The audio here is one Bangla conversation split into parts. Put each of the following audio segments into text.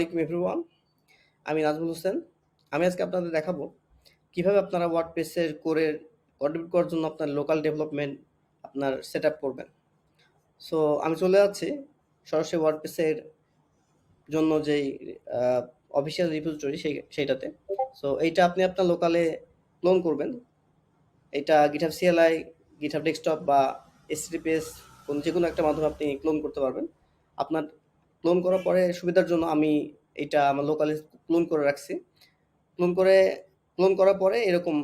আসসালামু আলাইকুম এভরিওয়ান। আমি নাজমুল হোসেন। আমি আজকে আপনাদের দেখাবো কিভাবে আপনারা ওয়ার্ডপ্রেসের কোরের কন্ট্রিবিউট করার জন্য আপনার লোকাল ডেভেলপমেন্ট আপনার সেটআপ করবেন। সো আমি চলে যাচ্ছি সরাসরি ওয়ার্ডপ্রেসের জন্য যেই অফিসিয়াল রিপোজিটরি সেইটাতে। সো এইটা আপনি আপনার লোকালে ক্লোন করবেন। এটা GitHub CLI, GitHub ডেস্কটপ বা HTTPS যেকোনো একটা মাধ্যমে আপনি ক্লোন করতে পারবেন। আপনার ক্লোন করার পরে সুবিধার জন্য আমি এটা আমার লোকালে ক্লোন করে রাখছি। ক্লোন করে ক্লোন করার পরে এরকম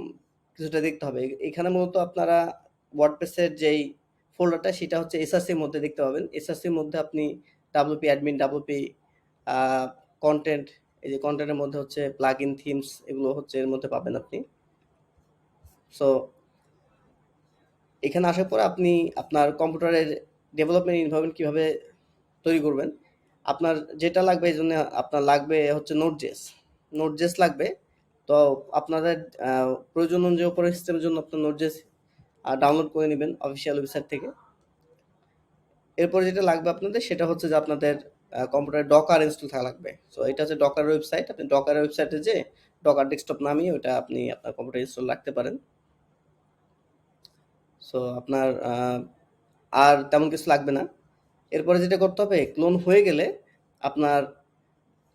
কিছুটা দেখতে হবে। এখানে মূলত আপনারা ওয়ার্ডপ্রেসের যেই ফোল্ডারটা সেটা হচ্ছে SRC এর মধ্যে দেখতে পাবেন। SRC এর মধ্যে আপনি WP অ্যাডমিন, WP আ কনটেন্ট, এই যে কনটেন্টের মধ্যে হচ্ছে প্লাগইন, থিমস এগুলো হচ্ছে এর মধ্যে পাবেন আপনি। সো এখানে আসার পরে আপনি আপনার কম্পিউটারের ডেভেলপমেন্ট এনভায়রনমেন্ট কিভাবে তৈরি করবেন। আপনার যেটা লাগবে এজন্য আপনার লাগবে হচ্ছে Node.js। Node.js লাগবে। তো আপনাদের প্রয়োজন অনুযায়ী অপারেটিং সিস্টেমের জন্য আপনার Node.js ডাউনলোড করে নিবেন অফিসিয়াল ওয়েবসাইট থেকে। এরপরে যেটা লাগবে আপনাদের সেটা হচ্ছে যে আপনাদের কম্পিউটারে ডকার ইনস্টল থাকা লাগবে। সো এটা হচ্ছে ডকার ওয়েবসাইট। আপনি ডকার ওয়েবসাইটে যেয়ে ডকার ডেস্কটপ নামিয়ে ওটা আপনি আপনার কম্পিউটারে ইনস্টল রাখতে পারেন। সো আপনার আর তেমন কিছু লাগবে না। এরপরে যেটা করতে হবে, ক্লোন হয়ে গেলে আপনার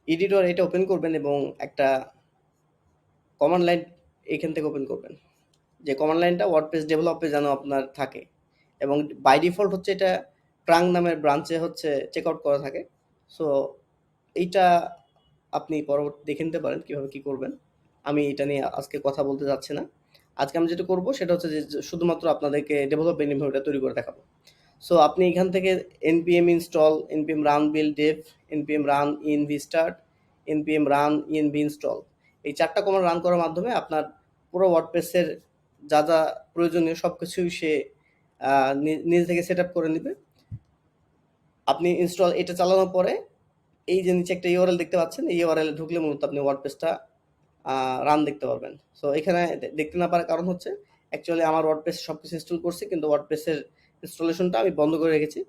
এডিটর এটা ওপেন করবেন এবং একটা কমান্ড লাইন এখান থেকে ওপেন করবেন। যে কমান্ড লাইনটা ওয়ার্ডপ্রেস ডেভেলপে যেন আপনার থাকে এবং বাই ডিফল্ট হচ্ছে এটা ট্রাঙ্ক নামের ব্রাঞ্চে হচ্ছে চেক আউট করা থাকে। সো এইটা আপনি পরবর্তী দেখে নিতে পারেন কীভাবে কী করবেন। আমি এটা নিয়ে আজকে কথা বলতে যাচ্ছি না। আজকে আমি যেটা করব সেটা হচ্ছে যে শুধুমাত্র আপনাদেরকে ডেভেলপমেন্ট এনভায়রনমেন্টটা তৈরি করে দেখাবো। সো আপনি এখান থেকে npm install, npm run build dev, npm run env start, npm run env install এই 4টা কমান্ড রান করার মাধ্যমে আপনার পুরো ওয়ার্ডপ্রেসের যা প্রয়োজনীয় সবকিছুই সে নিজে থেকে সেটআপ করে নেবে। আপনি ইনস্টল এটা চালানোর পরে এই যে নিচে একটা ইউআরএল দেখতে পাচ্ছেন, এই ইউআরএলে ঢুকলে মূলত আপনি ওয়ার্ডপ্রেসটা রান দেখতে পারবেন। সো এখানে দেখতে না পারার কারণ হচ্ছে অ্যাকচুয়ালি আমার ওয়ার্ডপ্রেস সবকিছু ইনস্টল করছি কিন্তু ওয়ার্ডপ্রেসের ইনস্টলেশনটা আমি বন্ধ করে রেখেছি।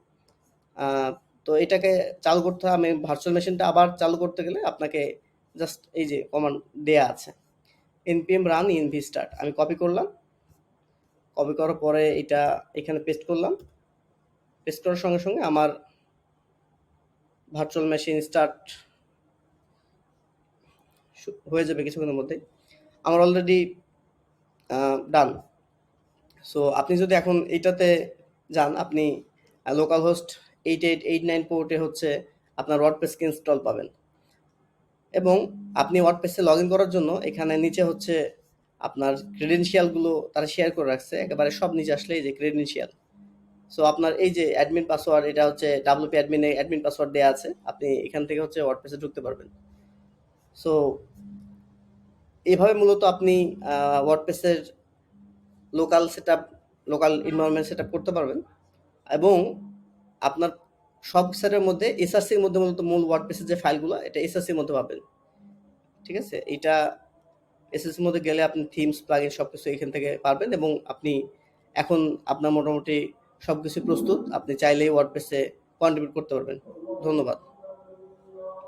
তো এটাকে চালু করতে আমি ভার্চুয়াল মেশিনটা আবার চালু করতে গেলে আপনাকে জাস্ট এই যে কমান্ড দেয়া আছে npm run env start আমি কপি করলাম। কপি করার পরে এটা এখানে পেস্ট করলাম। পেস্ট করার সঙ্গে সঙ্গে আমার ভার্চুয়াল মেশিন স্টার্ট হয়ে যাবে কিছুক্ষণের মধ্যে। আমার অলরেডি ডান। সো আপনি যদি এখন এইটাতে যান, আপনি লোকাল হোস্ট 8889 পোর্টে হচ্ছে আপনার ওয়ার্ডপ্রেসকে ইনস্টল পাবেন এবং আপনি ওয়ার্ডপ্রেসে লগ ইন করার জন্য এখানে নিচে হচ্ছে আপনার ক্রেডেনশিয়ালগুলো তারা শেয়ার করে রাখছে। একেবারে সব নিচে আসলে এই যে ক্রেডেনশিয়াল। সো আপনার এই যে অ্যাডমিন পাসওয়ার্ড, এটা হচ্ছে WP অ্যাডমিনে অ্যাডমিন পাসওয়ার্ড দেওয়া আছে। আপনি এখান থেকে হচ্ছে ওয়ার্ডপ্রেসে ঢুকতে পারবেন। সো এইভাবে মূলত আপনি ওয়ার্ডপ্রেসের local setup, local environment setup করতে পারবেন এবং আপনার সব সেটের মধ্যে এসআরসির মধ্যে মূলত মূল ওয়ার্ডপ্রেসের যে ফাইলগুলো এটা এসআরসির মধ্যে পাবেন। ঠিক আছে? এইটা এসআরসির মধ্যে গেলে আপনি থিমস, প্লাগইন সবকিছু এখান থেকে পারবেন এবং আপনি এখন আপনার মোটামুটি সবকিছু প্রস্তুত। আপনি চাইলেই ওয়ার্ডপ্রেসে কন্ট্রিবিউট করতে পারবেন। ধন্যবাদ।